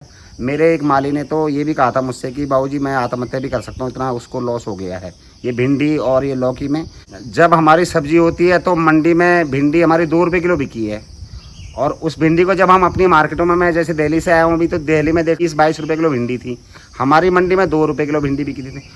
मेरे एक माली ने तो ये भी कहा था मुझसे कि बाबूजी मैं आत्महत्या भी कर सकता हूँ, इतना उसको लॉस हो गया है ये भिंडी और ये लौकी में। जब हमारी सब्जी होती है तो मंडी में भिंडी हमारी 2 रुपये किलो बिकी है, और उस भिंडी को जब हम अपनी मार्केटों में, मैं जैसे दिल्ली से आया हूँ अभी, तो दिल्ली में देखिए 22 रुपये किलो भिंडी थी, हमारी मंडी में 2 रुपये किलो भिंडी बिकी थी।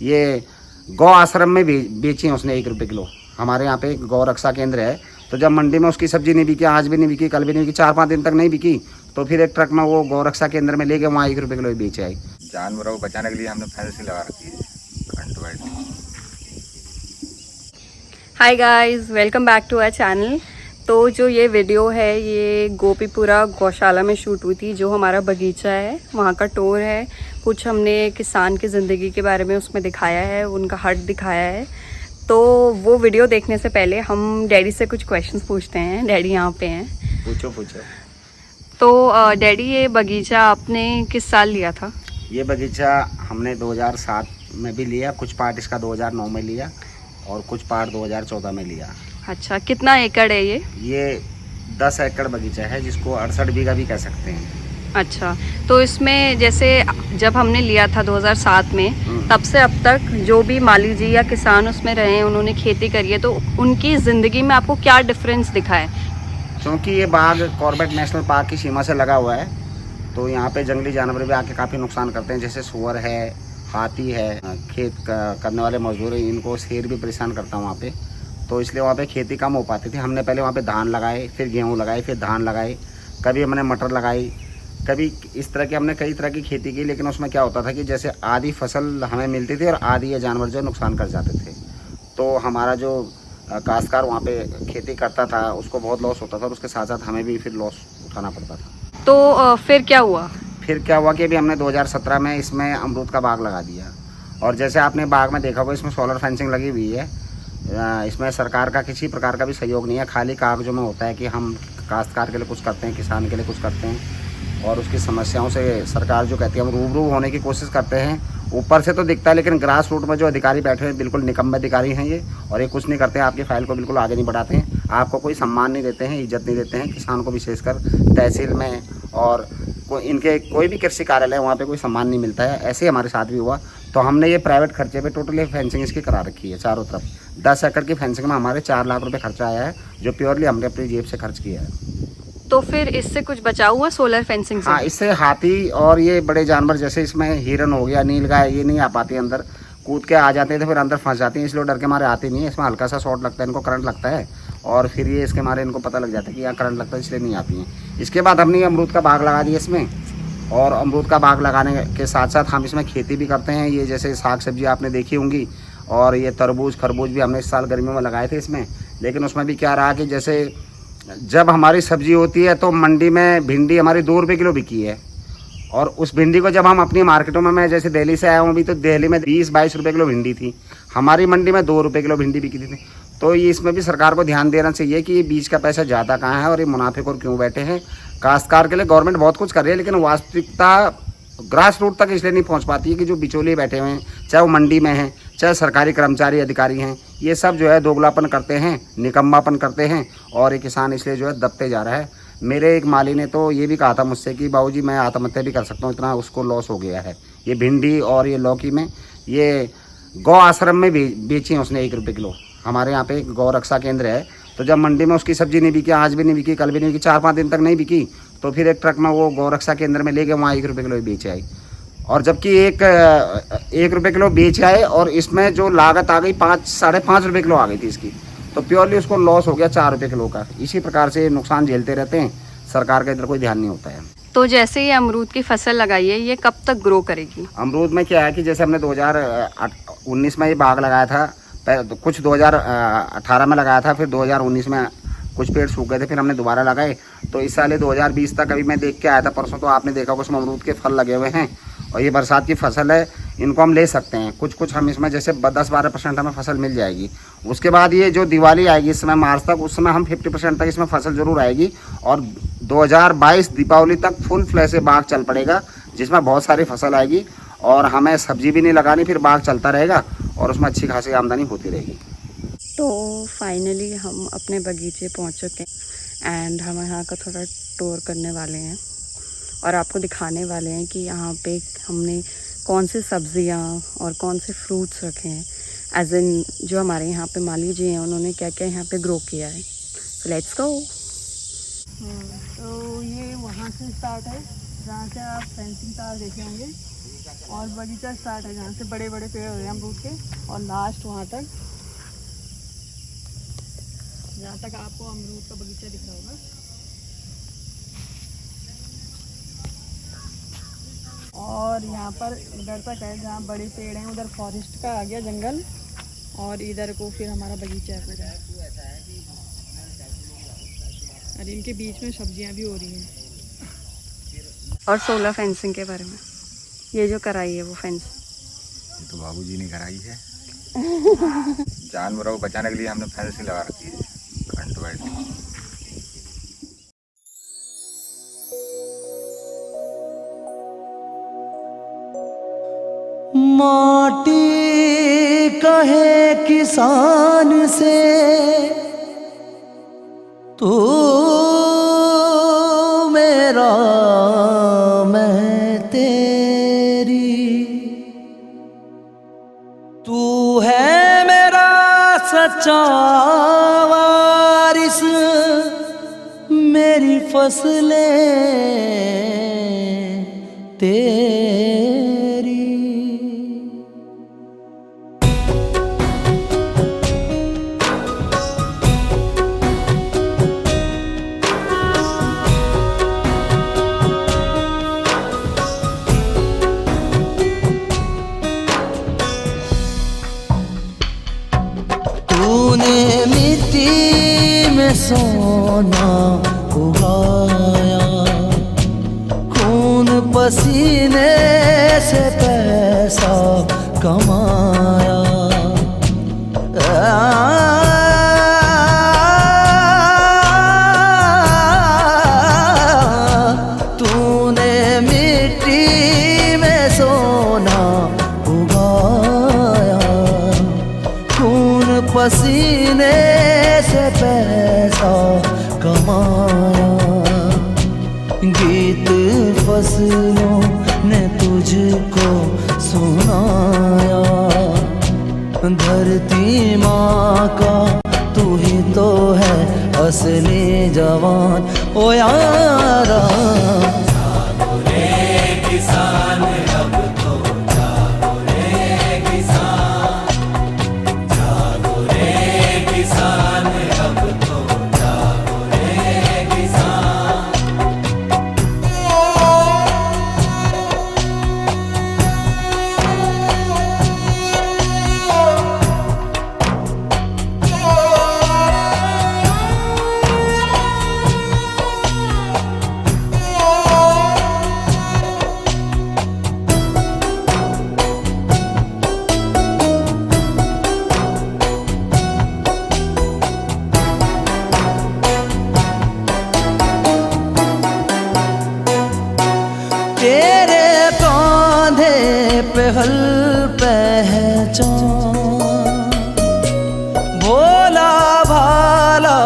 ये गौ आश्रम में बेची है उसने 1 रुपये किलो। हमारे यहाँ पे एक गौ रक्षा केंद्र है, तो जब मंडी में उसकी सब्जी नहीं बिकी, आज भी नहीं बिकी, कल भी नहीं बिकी, 4-5 दिन तक नहीं बिकी, तो फिर एक ट्रक में वो गौ रक्षा केंद्र में ले गए, वहाँ 1 रुपये किलो बेचे आई। जानवरों को बचाने के लिए हमने फेंसिंग लगा रखी है, front wide. Hi guys, welcome back to our channel. तो जो ये वीडियो है ये गोपीपुरा गौशाला में शूट हुई थी, जो हमारा बगीचा है वहाँ का टूर है। कुछ हमने किसान की ज़िंदगी के बारे में उसमें दिखाया है, उनका हट दिखाया है। तो वो वीडियो देखने से पहले हम डैडी से कुछ क्वेश्चंस पूछते हैं। डैडी यहाँ पे हैं। पूछो। तो डैडी, ये बगीचा आपने किस साल लिया था? ये बगीचा हमने 2007 में भी लिया, कुछ पार्ट इसका 2009 में लिया और कुछ पार्ट 2014 में लिया। अच्छा, कितना एकड़ है ये? ये 10 एकड़ बगीचा है, जिसको 68 बीघा भी कह सकते हैं। अच्छा, तो इसमें जैसे जब हमने लिया था 2007 में, तब से अब तक जो भी माली जी या किसान उसमें रहे हैं, उन्होंने खेती करी है, तो उनकी ज़िंदगी में आपको क्या डिफरेंस दिखा है? क्योंकि ये बाग कॉर्बेट नेशनल पार्क की सीमा से लगा हुआ है, तो यहाँ पे जंगली जानवर भी आके काफ़ी नुकसान करते हैं, जैसे सुअर है, हाथी है, खेत करने वाले मजदूर हैं, इनको शेर भी परेशान करता है वहाँ पे। तो इसलिए वहाँ पे खेती कम हो पाती थी। हमने पहले वहाँ पे धान लगाए, फिर गेहूँ लगाए, फिर धान लगाए, कभी हमने मटर लगाई, कभी इस तरह की हमने कई तरह की खेती की। लेकिन उसमें क्या होता था कि जैसे आधी फसल हमें मिलती थी और आधी ये जानवर जो नुकसान कर जाते थे, तो हमारा जो काश्तकार वहाँ पे खेती करता था उसको बहुत लॉस होता था, और उसके साथ साथ हमें भी फिर लॉस उठाना पड़ता था। तो फिर क्या हुआ? फिर क्या हुआ कि अभी हमने 2017 में इसमें अमरूद का बाग लगा दिया, और जैसे आपने बाग में देखा होगा इसमें सोलर फेंसिंग लगी हुई है। इसमें सरकार का किसी प्रकार का भी सहयोग नहीं है, खाली कागजों में होता है कि हम काश्तकार के लिए कुछ करते हैं, किसान के लिए कुछ करते हैं, और उसकी समस्याओं से सरकार जो कहती है हम रूबरू होने की कोशिश करते हैं। ऊपर से तो दिखता है, लेकिन ग्रास रूट में जो अधिकारी बैठे हैं बिल्कुल निकम्मे अधिकारी हैं ये, और ये कुछ नहीं करते हैं, आपकी फाइल को बिल्कुल आगे नहीं बढ़ाते हैं, आपको कोई सम्मान नहीं देते हैं, इज्जत नहीं देते हैं। किसान को विशेषकर तहसील में और इनके कोई भी कृषि कार्यालय वहाँ पे कोई सम्मान नहीं मिलता है। ऐसे ही हमारे साथ भी हुआ, तो हमने ये प्राइवेट खर्चे पे टोटली फेंसिंग इसकी करा रखी है चारों तरफ। 10 एकड़ की फेंसिंग में हमारे 4 लाख रुपये खर्चा आया है, जो प्योरली हमने अपनी जेब से खर्च किया है। तो फिर इससे कुछ बचाव हुआ सोलर फेंसिंग से? हाँ, इससे हाथी और ये बड़े जानवर जैसे इसमें हिरन हो गया, नीलगाय, ये नहीं आ पाती अंदर, कूद के आ जाते हैं तो फिर अंदर फंस जाती हैं, इसलिए डर के मारे आती नहीं है। इसमें हल्का सा शॉट लगता है, इनको करंट लगता है, और फिर ये इसके मारे इनको पता लग जाता है कि यहाँ करंट लगता है, इसलिए नहीं आती हैं। इसके बाद हमने अमरूद का बाग लगा दिया इसमें, और अमरूद का बाग लगाने के साथ साथ हम इसमें खेती भी करते हैं। ये जैसे साग सब्जी आपने देखी होंगी, और ये तरबूज खरबूज भी हमने इस साल गर्मियों में लगाए थे इसमें। लेकिन उसमें भी क्या रहा कि जैसे जब हमारी सब्जी होती है तो मंडी में भिंडी हमारी 2 रुपये किलो बिकी है, और उस भिंडी को जब हम अपनी मार्केटों में, मैं जैसे दिल्ली से आया हूँ अभी, तो दिल्ली में 20-22 रुपये किलो भिंडी थी, हमारी मंडी में 2 रुपये किलो भिंडी बिकी थी। तो ये इसमें भी सरकार को ध्यान देना चाहिए कि ये बीज का पैसा ज़्यादा कहाँ है और ये मुनाफे को क्यों बैठे हैं। काश्तकार के लिए गवर्नमेंट बहुत कुछ कर रही है, लेकिन वास्तविकता ग्रास रूट तक इसलिए नहीं पहुंच पाती है कि जो बिचौलिए बैठे हुए हैं, चाहे वो मंडी में हैं, चाहे सरकारी कर्मचारी अधिकारी हैं, ये सब जो है दोगलापन करते हैं, निकम्मापन करते हैं, और ये किसान इसलिए जो है दबते जा रहा है। मेरे एक माली ने तो ये भी कहा था मुझसे कि बाबूजी मैं आत्महत्या भी कर सकता हूँ, इतना उसको लॉस हो गया है। ये भिंडी और ये लौकी में ये गौ आश्रम में बेची है उसने 1 रुपये किलो। हमारे यहाँ पे एक गौ रक्षा केंद्र है, तो जब मंडी में उसकी सब्जी नहीं बिकी, आज भी नहीं बिकी, कल भी नहीं बिकी, 4-5 दिन तक नहीं बिकी, तो फिर एक ट्रक में वो गौ रक्षा केंद्र में ले गए, वहाँ 1 रुपये किलो बेच आई। और जबकि 1 रुपये किलो बेच आए, और इसमें जो लागत आ गई 5-5.5 रुपये किलो आ गई थी इसकी, तो प्योरली उसको लॉस हो गया 4 रुपये किलो का। इसी प्रकार से नुकसान झेलते रहते हैं, सरकार का इधर कोई ध्यान नहीं होता है। तो जैसे ये अमरूद की फसल लगाई है, ये कब तक ग्रो करेगी? अमरूद में क्या है कि जैसे हमने 2019 में ये बाग लगाया था, कुछ 2018 में लगाया था, फिर 2019 में कुछ पेड़ सूख गए थे, फिर हमने दोबारा लगाए, तो इस साल 2020 तक अभी मैं देख के आया था परसों, तो आपने देखा उसमें अमरूद के फल लगे हुए हैं, और ये बरसात की फसल है, इनको हम ले सकते हैं। कुछ हम इसमें जैसे 10-12% हमें फसल मिल जाएगी। उसके बाद ये जो दिवाली आएगी इस समय मार्च तक, उस समय हम 50% तक इसमें फसल ज़रूर आएगी, और 2022 दीपावली तक फुल फ्लैश से बाग चल पड़ेगा, जिसमें बहुत सारी फसल आएगी, और हमें सब्जी भी नहीं लगानी, फिर बाग चलता रहेगा और उसमें अच्छी खासी आमदनी होती रहेगी। तो फाइनली हम अपने बगीचे पहुंच चुके हैं, एंड हम यहाँ का थोड़ा टूर करने वाले हैं। और आपको दिखाने वाले हैं कि यहाँ पे हमने कौन सी सब्जियाँ और कौन से फ्रूट्स रखे हैं, एज इन जो हमारे यहाँ पे माली जी हैं उन्होंने क्या क्या यहाँ पे ग्रो किया है। So let's go. तो ये वहाँ से स्टार्ट है जहाँ से आप फेंसिंग तार देखे होंगे, और बगीचा स्टार्ट है जहाँ से बड़े बड़े पेड़ हो रहे हैं अमरूद के, और लास्ट वहाँ तक जहाँ तक आपको अमरूद का बगीचा दिख रहा होगा। और यहाँ पर इधर तक है जहाँ बड़े पेड़ हैं, उधर फॉरेस्ट का आ गया जंगल, और इधर को फिर हमारा बगीचा है पूरा। और इनके बीच में सब्जियाँ भी हो रही हैं। और सोलर फेंसिंग के बारे में, ये जो कराई है वो फेंस ये तो बाबूजी ने कराई है। जानवरों को बचाने के लिए हमने फेंसिंग लगा रखी है, करंट वायर। माटी कहे किसान से तू मेरा मैं तेरी, तू है मेरा सच्चा वारिस, मेरी फसलें तेरी। तूने मिट्टी में सोना उगाया, खून पसीने से पैसा कमाया। तूने मिट्टी में सोना उगाया, खून पसीने से पैसा कमाया। गीत फसलों ने तुझको सुनाया, धरती माँ का तू ही तो है असली जवान। ओ यारा किसान अब तो जागो रे किसान, जागो रे किसान अब तो जागो रे किसान। तेरे कांधे पे हल पहचान, भोला भाला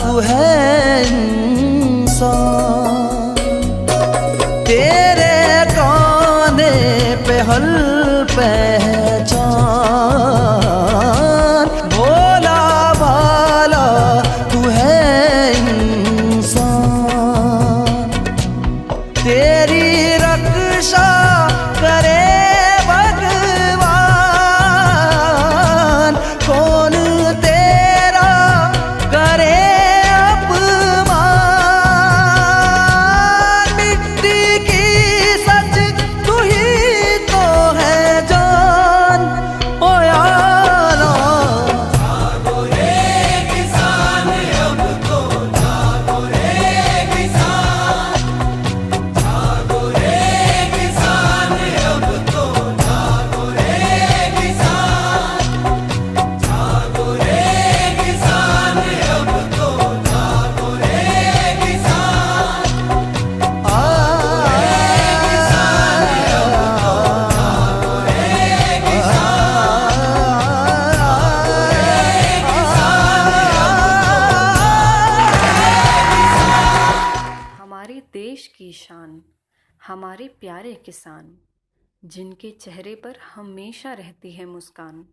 तू है इंसान। तेरे कांधे पे हल पहचान, भोला भाला तू है इंसान। तेरी रक्षा करे भगवान, कौन तेरा करे अपमान। मिट्टी की सच तू ही तो है जान, ओ यार प्यारे किसान जिनके चेहरे पर हमेशा रहती है मुस्कान।